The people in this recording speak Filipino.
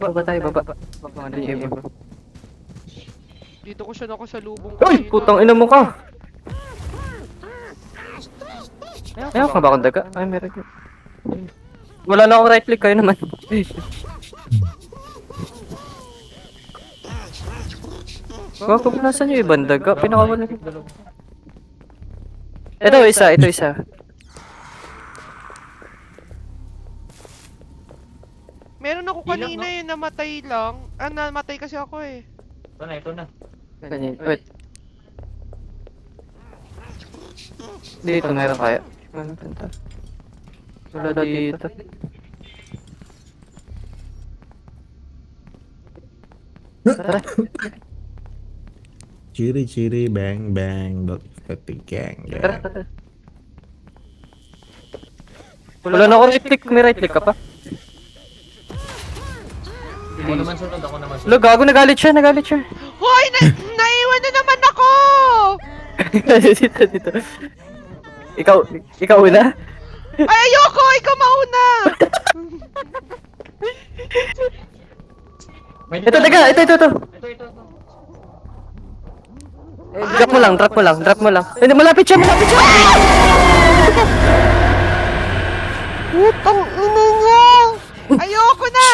baba tayo, baba. Baba na yung iba. Dito ko siya nakasalubong Uy! Putang ina mo ka! Ayaw ka ba akong daga? Ay, meron yun. Wala na akong right click, kayo naman. Wag kung nasan yung ibang daga, pinakawala. Ito isa. Meron ako kanina eh, namatay lang. Ah, namatay kasi ako eh. Ito na. Ganyan, wait. Dito meron kaya. Wala na dito. Tara. Ciri-ciri bang bang dot gang. Tara. Wala na ako right click, may right click ka pa. Ako naman sunod, ako naman sunod. Lo, gago, nagalit siya. Hoy! Naiwan na naman ako! dito. Ikaw una? Ay, ayoko! Ikaw mauna! Ito. Drop mo lang. Hindi, malapit siya. Putang ina niya! Ayoko na!